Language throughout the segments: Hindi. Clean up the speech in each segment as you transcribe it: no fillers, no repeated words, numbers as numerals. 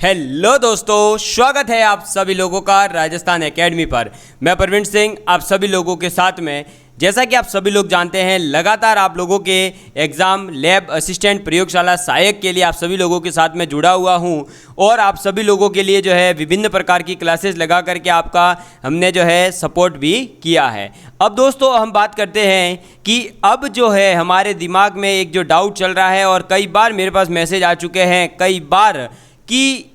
हेलो दोस्तों, स्वागत है आप सभी लोगों का राजस्थान एकेडमी पर। मैं परवीन सिंह आप सभी लोगों के साथ में। जैसा कि आप सभी लोग जानते हैं, लगातार आप लोगों के एग्ज़ाम लैब असिस्टेंट प्रयोगशाला सहायक के लिए आप सभी लोगों के साथ में जुड़ा हुआ हूं और आप सभी लोगों के लिए जो है विभिन्न प्रकार की क्लासेस लगा करके आपका हमने जो है सपोर्ट भी किया है। अब दोस्तों हम बात करते हैं कि अब जो है हमारे दिमाग में एक जो डाउट चल रहा है और कई बार मेरे पास मैसेज आ चुके हैं कई बार कि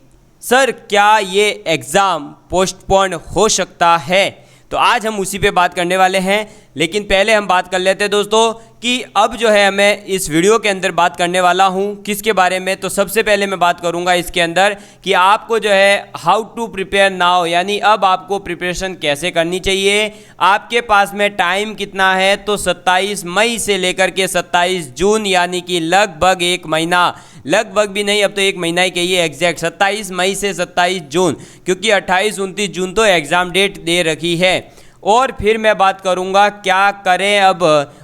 सर क्या ये एग्ज़ाम पोस्टपोन हो सकता है। तो आज हम उसी पे बात करने वाले हैं, लेकिन पहले हम बात कर लेते हैं दोस्तों कि अब जो है मैं इस वीडियो के अंदर बात करने वाला हूँ किसके बारे में। तो सबसे पहले मैं बात करूँगा इसके अंदर कि आपको जो है हाउ टू प्रिपेयर नाउ, यानी अब आपको प्रिपरेशन कैसे करनी चाहिए। आपके पास में टाइम कितना है, तो 27 मई से लेकर के 27 जून, यानी कि लगभग एक महीना, लगभग भी नहीं, अब तो एक महीना ही कहिए एग्जैक्ट, 27 मई से 27 जून, क्योंकि 28-29 जून तो एग्ज़ाम डेट दे रखी है। और फिर मैं बात करूंगा क्या करें अब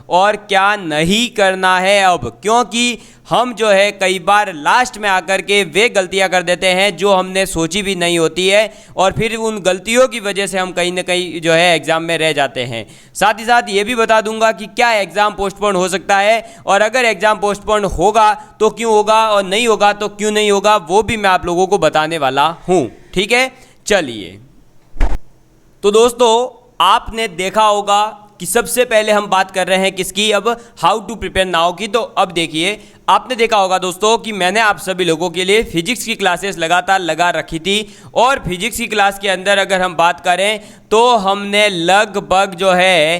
और क्या नहीं करना है अब, क्योंकि हम जो है कई बार लास्ट में आकर के वे गलतियां कर देते हैं जो हमने सोची भी नहीं होती है और फिर उन गलतियों की वजह से हम कहीं ना कहीं जो है एग्ज़ाम में रह जाते हैं। साथ ही साथ ये भी बता दूंगा कि क्या एग्ज़ाम पोस्टपोन हो सकता है और अगर एग्ज़ाम पोस्टपोन होगा तो क्यों होगा और नहीं होगा तो क्यों नहीं होगा, वो भी मैं आप लोगों को बताने वाला हूँ। ठीक है, चलिए। तो दोस्तों आपने देखा होगा कि सबसे पहले हम बात कर रहे हैं किसकी, अब हाउ टू प्रिपेयर नाउ की। तो अब देखिए, आपने देखा होगा दोस्तों कि मैंने आप सभी लोगों के लिए फिजिक्स की क्लासेस लगातार लगा रखी थी और फिजिक्स की क्लास के अंदर अगर हम बात करें तो हमने लगभग जो है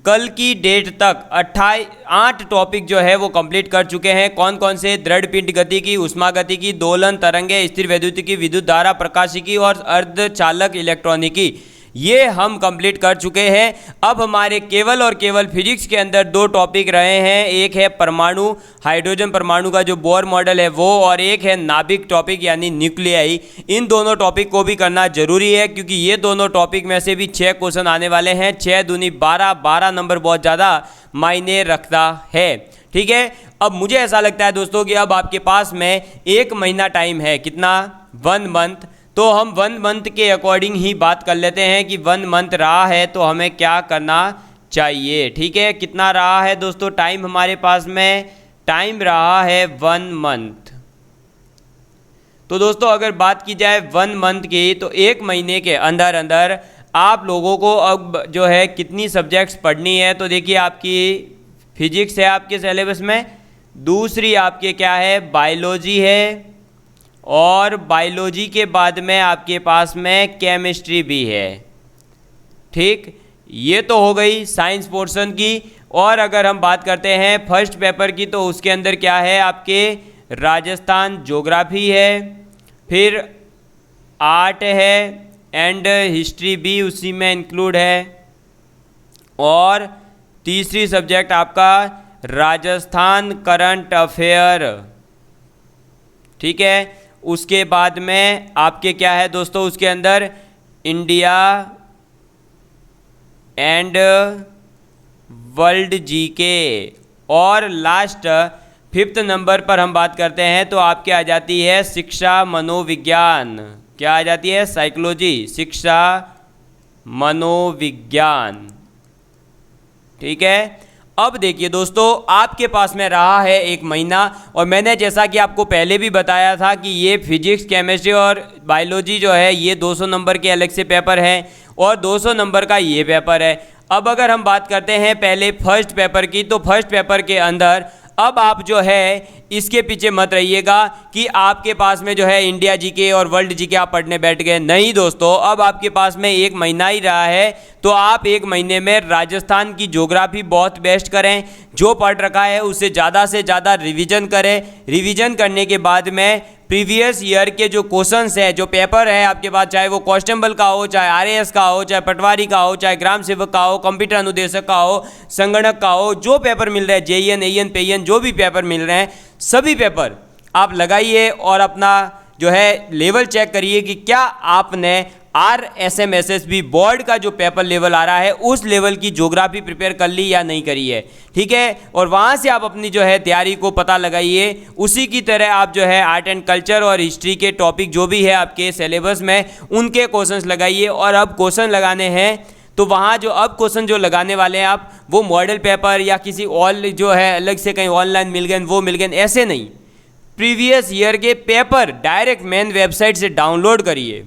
कल की डेट तक 8 टॉपिक जो है वो कंप्लीट कर चुके हैं। कौन कौन से? दृढ़ पिंड गति की, उष्मा गति की, दोलन तरंगे, स्थिर वैद्युतिकी, विद्युत धारा प्रकाशिकी और अर्धचालक इलेक्ट्रॉनिकी, ये हम कंप्लीट कर चुके हैं। अब हमारे केवल और केवल फिजिक्स के अंदर 2 टॉपिक रहे हैं, एक है परमाणु, हाइड्रोजन परमाणु का जो बोर मॉडल है वो, और एक है नाभिक टॉपिक यानी न्यूक्लियाई। इन दोनों टॉपिक को भी करना जरूरी है क्योंकि ये दोनों टॉपिक में से भी 6 क्वेश्चन आने वाले हैं। 6 दूनी 12, 12 नंबर बहुत ज़्यादा मायने रखता है। ठीक है, अब मुझे ऐसा लगता है दोस्तों कि अब आपके पास में 1 महीना टाइम है। कितना? 1 मंथ। तो हम 1 मंथ के अकॉर्डिंग ही बात कर लेते हैं कि 1 मंथ रहा है तो हमें क्या करना चाहिए। ठीक है, कितना रहा है दोस्तों टाइम हमारे पास में? टाइम रहा है 1 मंथ। तो दोस्तों अगर बात की जाए 1 मंथ की, तो 1 महीने के अंदर अंदर आप लोगों को अब जो है कितनी सब्जेक्ट्स पढ़नी है। तो देखिए, आपकी फिजिक्स है आपके सिलेबस में, दूसरी आपके क्या है, बायोलॉजी है, और बायोलॉजी के बाद में आपके पास में केमिस्ट्री भी है। ठीक, ये तो हो गई साइंस पोर्शन की। और अगर हम बात करते हैं फर्स्ट पेपर की, तो उसके अंदर क्या है, आपके राजस्थान ज्योग्राफी है, फिर आर्ट है एंड हिस्ट्री भी उसी में इंक्लूड है, और तीसरी सब्जेक्ट आपका राजस्थान करंट अफेयर। ठीक है, उसके बाद में आपके क्या है दोस्तों, उसके अंदर इंडिया एंड वर्ल्ड जीके, और लास्ट 5th नंबर पर हम बात करते हैं तो आपके आ जाती है शिक्षा मनोविज्ञान। क्या आ जाती है? साइकोलॉजी, शिक्षा मनोविज्ञान। ठीक है, अब देखिए दोस्तों, आपके पास में रहा है 1 महीना, और मैंने जैसा कि आपको पहले भी बताया था कि ये फिजिक्स, केमिस्ट्री और बायोलॉजी जो है ये 200 नंबर के अलग से पेपर हैं और 200 नंबर का ये पेपर है। अब अगर हम बात करते हैं पहले फर्स्ट पेपर की, तो फर्स्ट पेपर के अंदर अब आप जो है इसके पीछे मत रहिएगा कि आपके पास में जो है इंडिया जीके और वर्ल्ड जीके आप पढ़ने बैठ गए। नहीं दोस्तों, अब आपके पास में 1 महीना ही रहा है, तो आप 1 महीने में राजस्थान की ज्योग्राफी बहुत बेस्ट करें, जो पढ़ रखा है उससे ज़्यादा से ज़्यादा रिवीजन करें। रिवीजन करने के बाद में प्रीवियस ईयर के जो क्वेश्चंस है, जो पेपर है आपके पास, चाहे वो कांस्टेबल का हो, चाहे आरएएस का हो, चाहे पटवारी का हो, चाहे ग्राम सेवक का हो, कंप्यूटर अनुदेशक का हो, संगणक का हो, जो पेपर मिल रहे हैं, जेईएन, एईएन, पेईएन, जो भी पेपर मिल रहे हैं, सभी पेपर आप लगाइए और अपना जो है लेवल चेक करिए कि क्या आपने RSMSSB बोर्ड का जो पेपर लेवल आ रहा है उस लेवल की ज्योग्राफी प्रिपेयर कर ली या नहीं करी है, ठीक है। और वहाँ से आप अपनी जो है तैयारी को पता लगाइए। उसी की तरह आप जो है आर्ट एंड कल्चर और हिस्ट्री के टॉपिक जो भी है आपके सिलेबस में उनके क्वेश्चंस लगाइए। और अब क्वेश्चन लगाने हैं तो वहाँ जो अब क्वेश्चन जो लगाने वाले हैं आप, वो मॉडल पेपर या किसी और जो है अलग से कहीं ऑनलाइन मिल गए वो मिल गए, ऐसे नहीं। प्रीवियस ईयर के पेपर डायरेक्ट मेन वेबसाइट से डाउनलोड करिए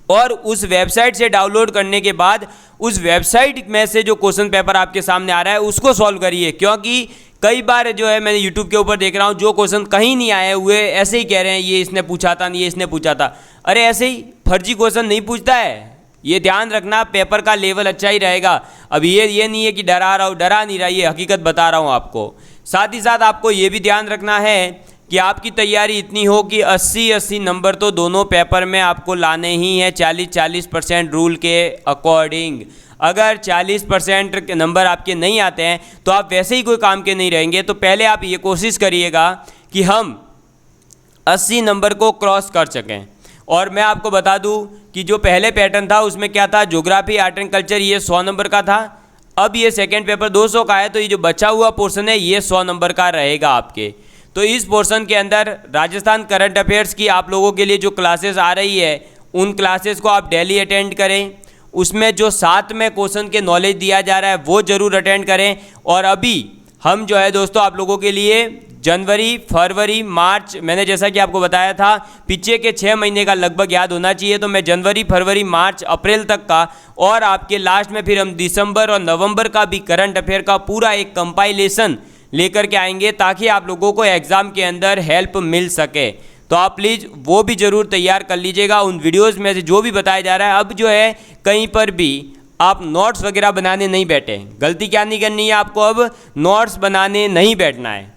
और उस वेबसाइट से डाउनलोड करने के बाद उस वेबसाइट में से जो क्वेश्चन पेपर आपके सामने आ रहा है उसको सॉल्व करिए। क्योंकि कई बार जो है मैंने यूट्यूब के ऊपर देख रहा हूँ जो क्वेश्चन कहीं नहीं आए हुए ऐसे ही कह रहे हैं ये इसने पूछा था, ये इसने पूछा था। अरे ऐसे ही फर्जी क्वेश्चन नहीं पूछता है, ये ध्यान रखना। पेपर का लेवल अच्छा ही रहेगा। अब ये नहीं है कि डरा रहा हूँ, डरा नहीं रहा, ये हकीकत बता रहा हूँ आपको। साथ ही साथ आपको ये भी ध्यान रखना है कि आपकी तैयारी इतनी हो कि 80-80 नंबर तो दोनों पेपर में आपको लाने ही हैं 40-40% रूल के अकॉर्डिंग। अगर 40% के नंबर आपके नहीं आते हैं तो आप वैसे ही कोई काम के नहीं रहेंगे। तो पहले आप ये कोशिश करिएगा कि हम 80 नंबर को क्रॉस कर सकें। और मैं आपको बता दूं कि जो पहले पैटर्न था उसमें क्या था, ज्योग्राफी आर्ट एंड कल्चर ये 100 नंबर का था। अब ये सेकेंड पेपर 200 का है, तो ये जो बचा हुआ पोर्शन है ये 100 नंबर का रहेगा आपके। तो इस पोर्शन के अंदर राजस्थान करंट अफेयर्स की आप लोगों के लिए जो क्लासेस आ रही है उन क्लासेस को आप डेली अटेंड करें। उसमें जो साथ में क्वेश्चन के नॉलेज दिया जा रहा है वो ज़रूर अटेंड करें। और अभी हम जो है दोस्तों आप लोगों के लिए जनवरी, फरवरी, मार्च, मैंने जैसा कि आपको बताया था पीछे के 6 महीने का लगभग याद होना चाहिए, तो मैं जनवरी, फरवरी, मार्च, अप्रैल तक का और आपके लास्ट में फिर हम दिसंबर और नवंबर का भी करंट अफेयर का पूरा एक कंपाइलेशन लेकर के आएंगे ताकि आप लोगों को एग्ज़ाम के अंदर हेल्प मिल सके। तो आप प्लीज़ वो भी ज़रूर तैयार कर लीजिएगा। उन वीडियोज़ में से जो भी बताया जा रहा है, अब जो है कहीं पर भी आप नोट्स वगैरह बनाने नहीं बैठे। गलती क्या नहीं करनी है आपको, अब नोट्स बनाने नहीं बैठना है।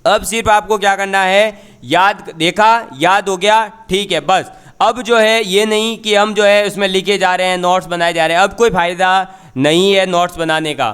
अब सिर्फ आपको क्या करना है, याद देखा, याद हो गया, ठीक है, बस। अब जो है ये नहीं कि हम जो है उसमें लिखे जा रहे हैं, नोट्स बनाए जा रहे हैं। अब कोई फ़ायदा नहीं है नोट्स बनाने का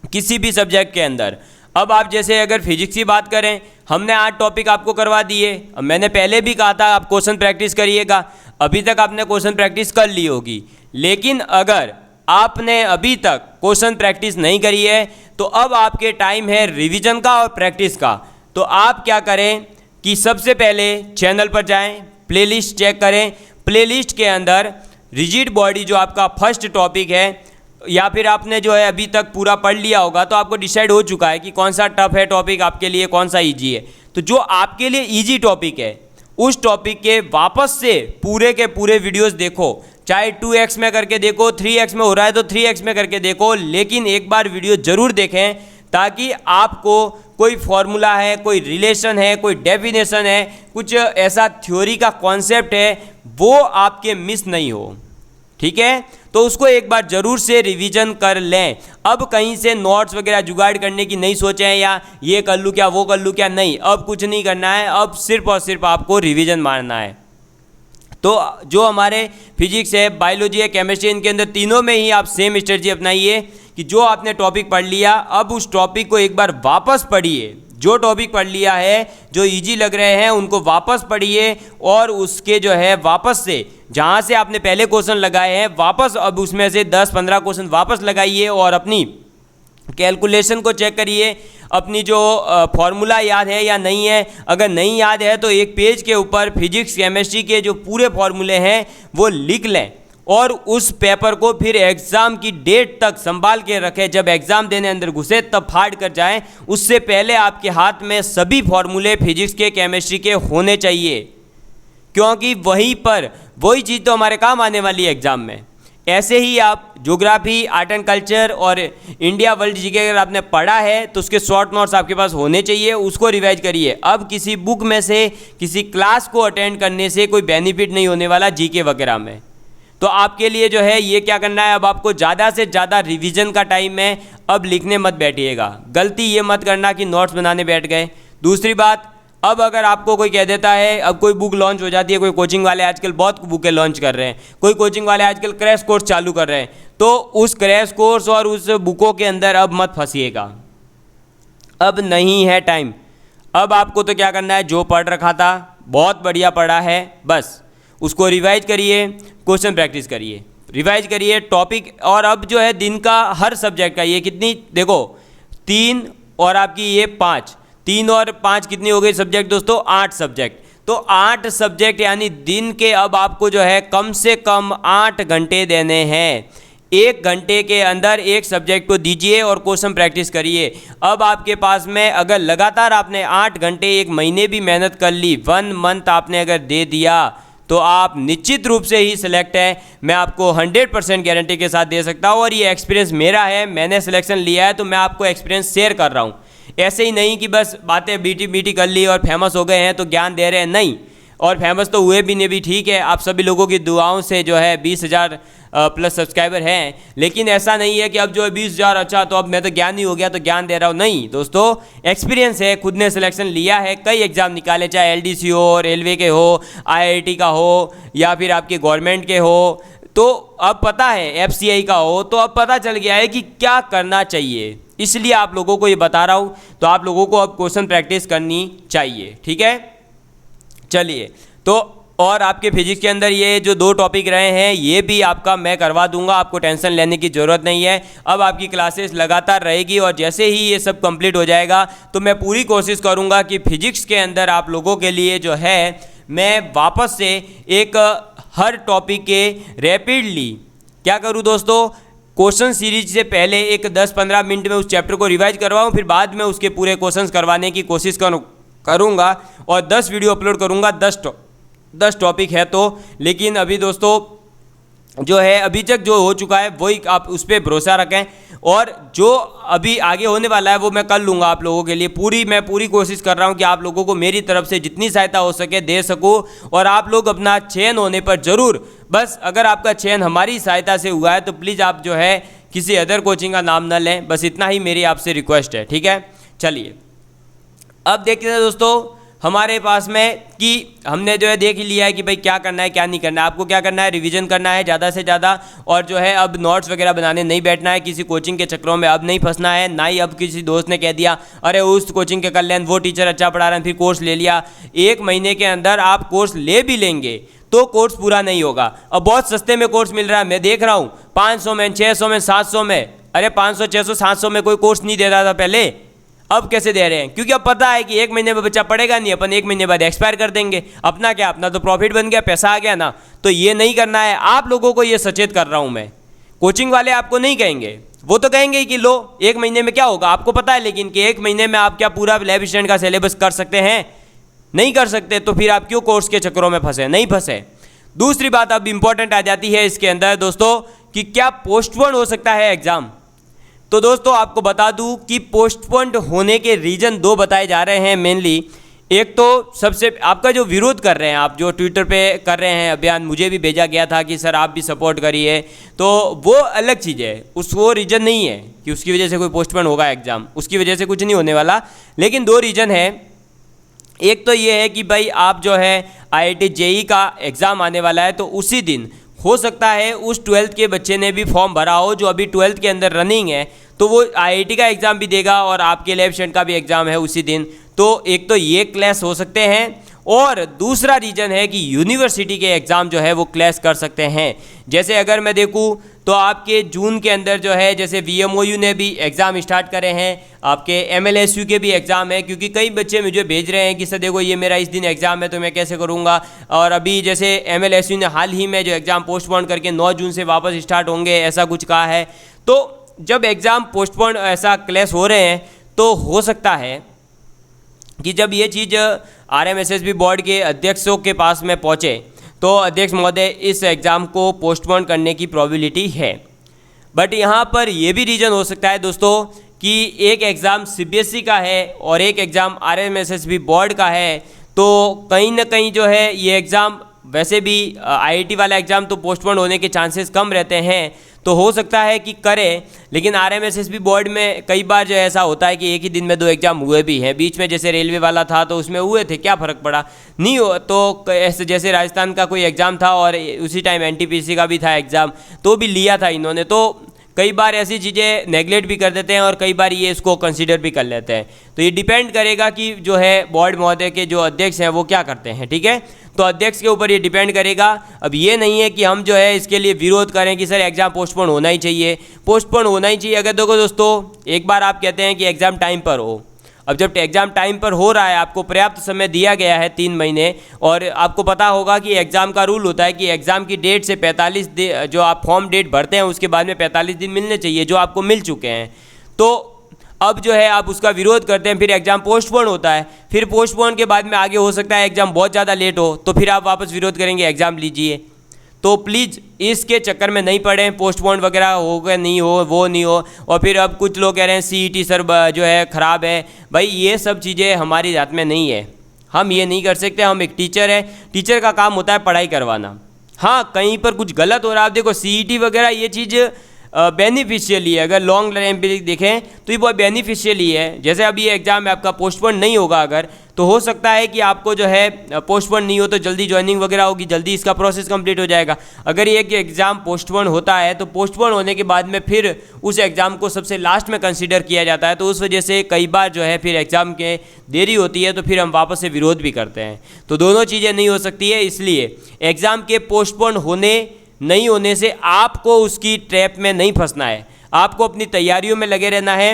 किसी भी सब्जेक्ट के अंदर। अब आप जैसे अगर फिजिक्स की बात करें, हमने 8 टॉपिक आपको करवा दिए। अब मैंने पहले भी कहा था आप क्वेश्चन प्रैक्टिस करिएगा। अभी तक आपने क्वेश्चन प्रैक्टिस कर ली होगी, लेकिन अगर आपने अभी तक क्वेश्चन प्रैक्टिस नहीं करी है तो अब आपके टाइम है रिवीजन का और प्रैक्टिस का। तो आप क्या करें कि सबसे पहले चैनल पर जाएं, प्लेलिस्ट चेक करें। प्लेलिस्ट के अंदर रिजिड बॉडी जो आपका फर्स्ट टॉपिक है, या फिर आपने जो है अभी तक पूरा पढ़ लिया होगा तो आपको डिसाइड हो चुका है कि कौन सा टफ है टॉपिक आपके लिए, कौन सा ईजी है। तो जो आपके लिए ईजी टॉपिक है उस टॉपिक के वापस से पूरे के पूरे वीडियोस देखो। चाहे 2x में करके देखो, 3x में हो रहा है तो 3x में करके देखो, लेकिन एक बार वीडियो ज़रूर देखें ताकि आपको कोई फॉर्मूला है, कोई रिलेशन है, कोई डेफिनेशन है, कुछ ऐसा थ्योरी का कॉन्सेप्ट है वो आपके मिस नहीं हो, ठीक है। तो उसको एक बार ज़रूर से रिवीजन कर लें। अब कहीं से नोट्स वगैरह जुगाड़ करने की नहीं सोचें या ये कर लूँ क्या, वो कर लूँ क्या, नहीं, अब कुछ नहीं करना है। अब सिर्फ और सिर्फ आपको रिवीजन मारना है। तो जो हमारे फिजिक्स है, बायोलॉजी है, केमिस्ट्री, इनके अंदर तीनों में ही आप सेम स्ट्रेटजी अपनाइए कि जो आपने टॉपिक पढ़ लिया अब उस टॉपिक को एक बार वापस पढ़िए। जो टॉपिक पढ़ लिया है, जो इजी लग रहे हैं उनको वापस पढ़िए और उसके जो है वापस से जहाँ से आपने पहले क्वेश्चन लगाए हैं वापस अब उसमें से 10-15 क्वेश्चन वापस लगाइए और अपनी कैलकुलेशन को चेक करिए। अपनी जो फॉर्मूला याद है या नहीं है, अगर नहीं याद है तो एक पेज के ऊपर फिजिक्स केमिस्ट्री के जो पूरे फॉर्मूले हैं वो लिख लें और उस पेपर को फिर एग्ज़ाम की डेट तक संभाल के रखें। जब एग्ज़ाम देने अंदर घुसे तब फाड़ कर जाएं। उससे पहले आपके हाथ में सभी फॉर्मूले फिजिक्स के, केमिस्ट्री के होने चाहिए, क्योंकि वहीं पर वही चीज़ तो हमारे काम आने वाली है एग्ज़ाम में। ऐसे ही आप ज्योग्राफी, आर्ट एंड कल्चर और इंडिया वर्ल्ड जीके अगर आपने पढ़ा है तो उसके शॉर्ट नोट्स आपके पास होने चाहिए, उसको रिवाइज करिए। अब किसी बुक में से किसी क्लास को अटेंड करने से कोई बेनिफिट नहीं होने वाला जीके वगैरह में। तो आपके लिए जो है ये क्या करना है, अब आपको ज़्यादा से ज़्यादा रिवीजन का टाइम है। अब लिखने मत बैठिएगा, गलती ये मत करना कि नोट्स बनाने बैठ गए। दूसरी बात, अब अगर आपको कोई कह देता है, अब कोई बुक लॉन्च हो जाती है, कोई कोचिंग वाले आजकल बहुत बुकें लॉन्च कर रहे हैं, कोई कोचिंग वाले आजकल क्रैश कोर्स चालू कर रहे हैं, तो उस क्रैश कोर्स और उस बुकों के अंदर अब मत फंसिएगा। अब नहीं है टाइम। अब आपको तो क्या करना है, जो पढ़ रखा था बहुत बढ़िया पढ़ा है, बस उसको रिवाइज करिए, क्वेश्चन प्रैक्टिस करिए, रिवाइज करिए टॉपिक। और अब जो है दिन का हर सब्जेक्ट का ये कितनी, देखो 3 और आपकी ये 5, 3 और 5 कितनी हो गई सब्जेक्ट दोस्तों, 8 सब्जेक्ट। तो 8 सब्जेक्ट यानी दिन के अब आपको जो है कम से कम 8 घंटे देने हैं। 1 घंटे के अंदर एक सब्जेक्ट को दीजिए और क्वेश्चन प्रैक्टिस करिए। अब आपके पास में अगर लगातार आपने 8 घंटे 1 महीने भी मेहनत कर ली, 1 मंथ आपने अगर दे दिया, तो आप निश्चित रूप से ही सिलेक्ट हैं। मैं आपको 100% गारंटी के साथ दे सकता हूँ, और ये एक्सपीरियंस मेरा है, मैंने सिलेक्शन लिया है, तो मैं आपको एक्सपीरियंस शेयर कर रहा हूँ। ऐसे ही नहीं कि बस बातें बीटी कर ली और फेमस हो गए हैं तो ज्ञान दे रहे हैं, नहीं। और फेमस तो हुए भी नहीं भी, ठीक है, आप सभी लोगों की दुआओं से जो है 20,000 प्लस सब्सक्राइबर हैं, लेकिन ऐसा नहीं है कि अब जो है 20,000 अच्छा तो अब मैं तो ज्ञानी हो गया तो ज्ञान दे रहा हूँ, नहीं दोस्तों। एक्सपीरियंस है, खुद ने सिलेक्शन लिया है, कई एग्जाम निकाले, चाहे एलडीसी हो, रेलवे के हो, आईआईटी का हो, या फिर आपके गवर्नमेंट के हो, तो अब पता है एफसीआई का हो, तो अब पता चल गया है कि क्या करना चाहिए। इसलिए आप लोगों को ये बता रहा हूँ, तो आप लोगों को अब क्वेश्चन प्रैक्टिस करनी चाहिए, ठीक है। चलिए, तो और आपके फिजिक्स के अंदर ये जो 2 टॉपिक रहे हैं ये भी आपका मैं करवा दूंगा, आपको टेंशन लेने की ज़रूरत नहीं है। अब आपकी क्लासेस लगातार रहेगी, और जैसे ही ये सब कंप्लीट हो जाएगा तो मैं पूरी कोशिश करूंगा कि फिजिक्स के अंदर आप लोगों के लिए जो है मैं वापस से एक हर टॉपिक के रैपिडली क्या करूं दोस्तों, क्वेश्चन सीरीज से पहले एक 10-15 मिनट में उस चैप्टर को रिवाइज करवाऊं, फिर बाद में उसके पूरे क्वेश्चंस करवाने की कोशिश करूंगा, और 10 वीडियो अपलोड करूंगा, 10 टॉपिक है तो। लेकिन अभी दोस्तों जो है अभी तक जो हो चुका है वही आप उस पर भरोसा रखें, और जो अभी आगे होने वाला है वो मैं कर लूँगा आप लोगों के लिए। मैं पूरी कोशिश कर रहा हूँ कि आप लोगों को मेरी तरफ से जितनी सहायता हो सके दे सकूँ, और आप लोग अपना चयन होने पर ज़रूर, बस अगर आपका चयन हमारी सहायता से हुआ है तो प्लीज़ आप जो है किसी अदर कोचिंग का नाम न लें, बस इतना ही मेरी आपसे रिक्वेस्ट है, ठीक है। चलिए, अब देखते हैं दोस्तों हमारे पास में कि हमने जो है देख ही लिया है कि भाई क्या करना है क्या नहीं करना है। आपको क्या करना है, रिवीजन करना है ज़्यादा से ज़्यादा, और जो है अब नोट्स वगैरह बनाने नहीं बैठना है, किसी कोचिंग के चक्करों में अब नहीं फंसना है, ना ही अब किसी दोस्त ने कह दिया अरे उस कोचिंग के कर लें, वो टीचर अच्छा पढ़ा रहे हैं, फिर कोर्स ले लिया। 1 महीने के अंदर आप कोर्स ले भी लेंगे तो कोर्स पूरा नहीं होगा। अब बहुत सस्ते में कोर्स मिल रहा है, मैं देख रहा हूँ 500 में, 600 में, 700 में। अरे 500, 600, 700 में कोई कोर्स नहीं दे रहा था पहले, अब कैसे दे रहे हैं? क्योंकि अब पता है कि 1 महीने में बच्चा पढ़ेगा नहीं, अपन 1 महीने बाद एक्सपायर कर देंगे। अपना क्या, अपना तो प्रॉफिट बन गया, पैसा आ गया ना। तो ये नहीं करना है, आप लोगों को ये सचेत कर रहा हूँ मैं। कोचिंग वाले आपको नहीं कहेंगे, वो तो कहेंगे कि लो 1 महीने में क्या होगा, आपको पता है, लेकिन कि 1 महीने में आप क्या पूरा लैब स्टूडेंट का सिलेबस कर सकते हैं? नहीं कर सकते। तो फिर आप क्यों कोर्स के चक्करों में फंसे? नहीं फंसे। दूसरी बात अब इंपॉर्टेंट आ जाती है इसके अंदर दोस्तों कि क्या पोस्टपोन हो सकता है एग्जाम। तो दोस्तों आपको बता दूं कि पोस्टपोन्ड होने के रीजन 2 बताए जा रहे हैं मेनली। एक तो सबसे आपका जो विरोध कर रहे हैं, आप जो ट्विटर पे कर रहे हैं अभियान, मुझे भी भेजा गया था कि सर आप भी सपोर्ट करिए, तो वो अलग चीज़ है, वो रीज़न नहीं है कि उसकी वजह से कोई पोस्टपोन होगा एग्ज़ाम, उसकी वजह से कुछ नहीं होने वाला। लेकिन 2 रीज़न है। एक तो ये है कि भाई आप जो है IIT JEE का एग्ज़ाम आने वाला है, तो उसी दिन हो सकता है उस 12th के बच्चे ने भी फॉर्म भरा हो जो अभी 12th के अंदर रनिंग है, तो वो IIT का एग्ज़ाम भी देगा और आपके लैब स्टूडेंट का भी एग्ज़ाम है उसी दिन। तो एक तो ये क्लैश हो सकते हैं, और दूसरा रीज़न है कि यूनिवर्सिटी के एग्ज़ाम जो है वो क्लैश कर सकते हैं। जैसे अगर मैं देखूँ तो आपके जून के अंदर जो है जैसे VMOU ने भी एग्ज़ाम स्टार्ट करे हैं, आपके MLSU के भी एग्ज़ाम है, क्योंकि कई बच्चे मुझे भेज रहे हैं कि सर देखो ये मेरा इस दिन एग्ज़ाम है तो मैं कैसे करूँगा। और अभी जैसे MLSU ने हाल ही में जो एग्ज़ाम पोस्टपोन करके 9 जून से वापस स्टार्ट होंगे ऐसा कुछ कहा है। तो जब एग्ज़ाम पोस्टपोन ऐसा क्लैश हो रहे हैं तो हो सकता है कि जब ये चीज़ RMSSB बोर्ड के अध्यक्षों के पास में पहुँचे तो अध्यक्ष महोदय इस एग्ज़ाम को पोस्टपोन करने की प्रोबेबिलिटी है। बट यहाँ पर ये भी रीज़न हो सकता है दोस्तों कि एक एग्ज़ाम CBSE का है और एक एग्ज़ाम RMSSB बोर्ड का है, तो कहीं ना कहीं जो है ये एग्ज़ाम, वैसे भी IIT वाला एग्ज़ाम तो पोस्टपोन होने के चांसेस कम रहते हैं, तो हो सकता है कि करे। लेकिन RMSSB बोर्ड में कई बार जो ऐसा होता है कि एक ही दिन में 2 एग्ज़ाम हुए भी हैं। बीच में जैसे रेलवे वाला था तो उसमें हुए थे, क्या फ़र्क पड़ा, नहीं हो। तो ऐसे जैसे राजस्थान का कोई एग्ज़ाम था और उसी टाइम NTPC का भी था एग्ज़ाम, तो भी लिया था इन्होंने। तो कई बार ऐसी चीज़ें नेगलेक्ट भी कर देते हैं और कई बार ये इसको कंसीडर भी कर लेते हैं। तो ये डिपेंड करेगा कि जो है बोर्ड महोदय के जो अध्यक्ष हैं वो क्या करते हैं, ठीक है। तो अध्यक्ष के ऊपर ये डिपेंड करेगा। अब ये नहीं है कि हम जो है इसके लिए विरोध करें कि सर एग्ज़ाम पोस्टपोन होना ही चाहिए, पोस्टपोन होना ही चाहिए। अगर देखो दोस्तों, एक बार आप कहते हैं कि एग्ज़ाम टाइम पर हो, अब जब एग्ज़ाम टाइम पर हो रहा है, आपको पर्याप्त समय दिया गया है 3 महीने, और आपको पता होगा कि एग्ज़ाम का रूल होता है कि एग्ज़ाम की डेट से 45 दिन, जो आप फॉर्म डेट भरते हैं उसके बाद में 45 दिन मिलने चाहिए, जो आपको मिल चुके हैं। तो अब जो है आप उसका विरोध करते हैं, फिर एग्ज़ाम पोस्टपोन होता है, फिर पोस्टपोन के बाद में आगे हो सकता है एग्ज़ाम बहुत ज़्यादा लेट हो, तो फिर आप वापस विरोध करेंगे एग्ज़ाम लीजिए। तो प्लीज़ इसके चक्कर में नहीं पड़ें, पोस्टपोन वगैरह हो गया नहीं हो, वो नहीं हो। और फिर अब कुछ लोग कह रहे हैं सीईटी सर जो है ख़राब है। भाई ये सब चीज़ें हमारी हाथ में नहीं है, हम ये नहीं कर सकते। हम एक टीचर है, टीचर का काम होता है पढ़ाई करवाना। हाँ, कहीं पर कुछ गलत हो रहा है, आप देखो सीईटी वगैरह ये चीज़ बेनिफिशियली है, अगर लॉन्ग टाइम पे देखें तो ये बहुत बेनिफिशियली है। जैसे अब ये एग्ज़ाम आपका पोस्टपोन नहीं होगा अगर, तो हो सकता है कि आपको जो है पोस्टपोन नहीं हो तो जल्दी ज्वाइनिंग वगैरह होगी, जल्दी इसका प्रोसेस कंप्लीट हो जाएगा। अगर ये कि एग्ज़ाम पोस्टपोन होता है तो पोस्टपोन होने के बाद में फिर उस एग्ज़ाम को सबसे लास्ट में कंसीडर किया जाता है, तो उस वजह से कई बार जो है फिर एग्ज़ाम के देरी होती है, तो फिर हम वापस से विरोध भी करते हैं। तो दोनों चीज़ें नहीं हो सकती है, इसलिए एग्ज़ाम के पोस्टपोन होने नहीं होने से आपको उसकी ट्रैप में नहीं फंसना है, आपको अपनी तैयारियों में लगे रहना है।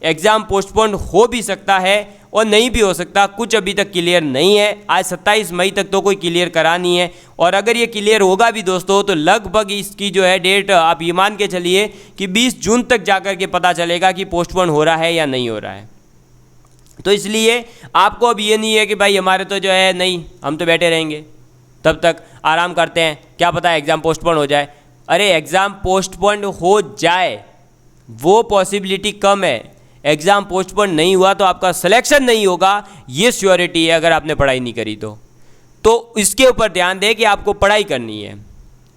एग्ज़ाम पोस्टपोन हो भी सकता है और नहीं भी हो सकता, कुछ अभी तक क्लियर नहीं है। आज 27 मई तक तो कोई क्लियर करा नहीं है, और अगर ये क्लियर होगा भी दोस्तों तो लगभग इसकी जो है डेट आप ये मान के चलिए कि 20 जून तक जाकर के पता चलेगा कि पोस्टपोन हो रहा है या नहीं हो रहा है। तो इसलिए आपको अब ये नहीं है कि भाई हमारे तो जो है नहीं, हम तो बैठे रहेंगे, तब तक आराम करते हैं, क्या पता एग्ज़ाम पोस्टपोन हो जाए। अरे एग्ज़ाम पोस्टपोन हो जाए वो पॉसिबिलिटी कम है, एग्ज़ाम पोस्टपोन नहीं हुआ तो आपका सिलेक्शन नहीं होगा, ये श्योरिटी है अगर आपने पढ़ाई नहीं करी तो इसके ऊपर ध्यान दें कि आपको पढ़ाई करनी है,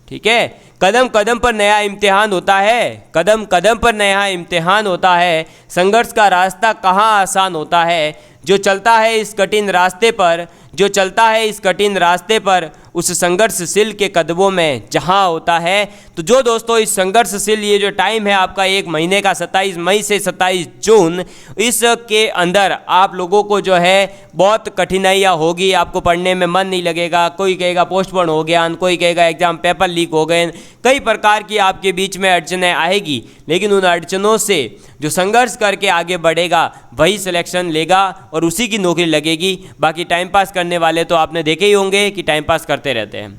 ठीक है। कदम कदम पर नया इम्तिहान होता है, कदम कदम पर नया इम्तिहान होता है, संघर्ष का रास्ता कहाँ आसान होता है। जो चलता है इस कठिन रास्ते पर, जो चलता है इस कठिन रास्ते पर, उस संघर्षशील के कदमों में जहाँ होता है। तो जो दोस्तों इस संघर्षशील ये जो टाइम है आपका 1 महीने का 27 मई से 27 जून, इसके अंदर आप लोगों को जो है बहुत कठिनाइयाँ होगी, आपको पढ़ने में मन नहीं लगेगा, कोई कहेगा पोस्टपोन हो गया, कोई कहेगा एग्ज़ाम पेपर लीक हो गए, कई प्रकार की आपके बीच में अड़चनें आएगी। लेकिन उन अड़चनों से जो संघर्ष करके आगे बढ़ेगा वही सिलेक्शन लेगा और उसी की नौकरी लगेगी। बाकी टाइम पास करने वाले तो आपने देखे ही होंगे कि टाइम पास करते रहते हैं,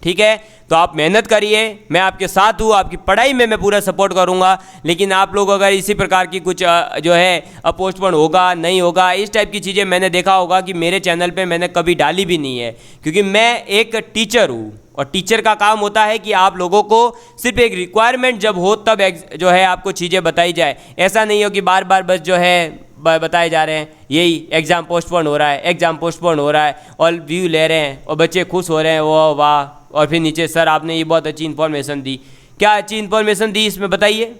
ठीक है। तो आप मेहनत करिए, मैं आपके साथ हूँ, आपकी पढ़ाई में मैं पूरा सपोर्ट करूँगा। लेकिन आप लोग अगर इसी प्रकार की कुछ जो है पोस्टपोन होगा नहीं होगा इस टाइप की चीज़ें मैंने देखा होगा कि मेरे चैनल पे मैंने कभी डाली भी नहीं है, क्योंकि मैं एक टीचर हूँ और टीचर का काम होता है कि आप लोगों को सिर्फ एक रिक्वायरमेंट जब हो तब जो है आपको चीज़ें बताई जाए। ऐसा नहीं हो कि बार बार बस जो है बताए जा रहे हैं यही एग्ज़ाम पोस्टपोन हो रहा है, एग्ज़ाम पोस्टपोन हो रहा है, और व्यू ले रहे हैं और बच्चे खुश हो रहे हैं, वो वाह, और फिर नीचे सर आपने ये बहुत अच्छी इन्फॉर्मेशन दी। क्या अच्छी इन्फॉर्मेशन दी इसमें बताइए।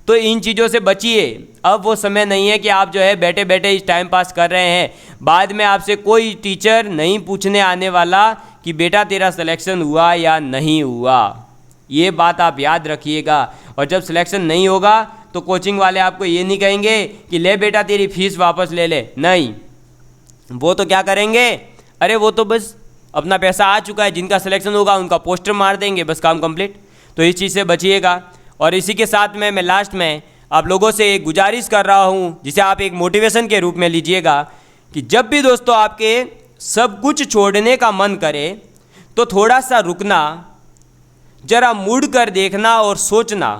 तो इन चीज़ों से बचिए, अब वो समय नहीं है कि आप जो है बैठे बैठे इस टाइम पास कर रहे हैं। बाद में आपसे कोई टीचर नहीं पूछने आने वाला कि बेटा तेरा सिलेक्शन हुआ या नहीं हुआ, ये बात आप याद रखिएगा। और जब सिलेक्शन नहीं होगा तो कोचिंग वाले आपको ये नहीं कहेंगे कि ले बेटा तेरी फीस वापस ले ले, नहीं, वो तो क्या करेंगे, अरे वो तो बस अपना पैसा आ चुका है, जिनका सिलेक्शन होगा उनका पोस्टर मार देंगे, बस काम कंप्लीट। तो इस चीज़ से बचिएगा। और इसी के साथ में मैं लास्ट में आप लोगों से एक गुजारिश कर रहा हूँ, जिसे आप एक मोटिवेशन के रूप में लीजिएगा, कि जब भी दोस्तों आपके सब कुछ छोड़ने का मन करे तो थोड़ा सा रुकना, जरा मुड़ कर देखना और सोचना।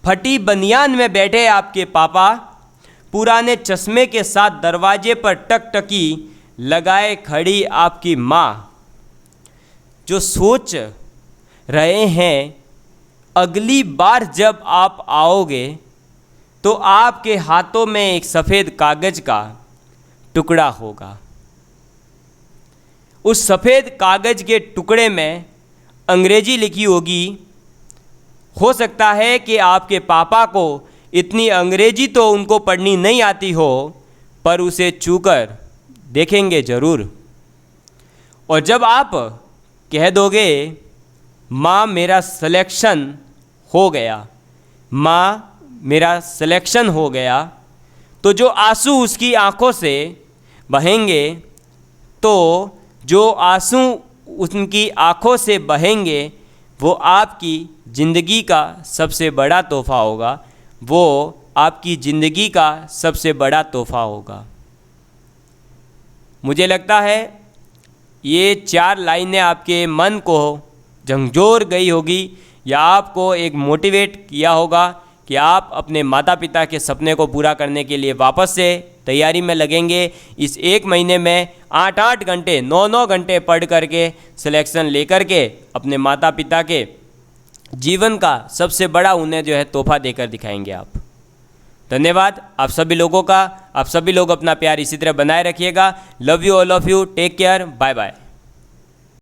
फटी बनियान में बैठे आपके पापा, पुराने चश्मे के साथ दरवाजे पर टकटकी लगाए खड़ी आपकी माँ, जो सोच रहे हैं अगली बार जब आप आओगे तो आपके हाथों में एक सफ़ेद कागज का टुकड़ा होगा। उस सफ़ेद कागज के टुकड़े में अंग्रेजी लिखी होगी। हो सकता है कि आपके पापा को इतनी अंग्रेजी तो उनको पढ़नी नहीं आती हो, पर उसे छूकर देखेंगे ज़रूर। और जब आप कह दोगे माँ मेरा सिलेक्शन हो गया, माँ मेरा सिलेक्शन हो गया, तो जो आंसू उसकी आंखों से बहेंगे, तो जो आंसू उनकी आंखों से बहेंगे वो आपकी ज़िंदगी का सबसे बड़ा तोहफ़ा होगा, वो आपकी ज़िंदगी का सबसे बड़ा तोहफ़ा होगा। मुझे लगता है ये 4 लाइनें आपके मन को झंझोर गई होगी या आपको एक मोटिवेट किया होगा कि आप अपने माता पिता के सपने को पूरा करने के लिए वापस से तैयारी में लगेंगे। इस 1 महीने में 8-8 घंटे 9-9 घंटे पढ़ करके सिलेक्शन लेकर के अपने माता पिता के जीवन का सबसे बड़ा उन्हें जो है तोहफा देकर दिखाएंगे आप। धन्यवाद आप सभी लोगों का। आप सभी लोग अपना प्यार इसी तरह बनाए रखिएगा। Love you all of you. Take care. Bye bye.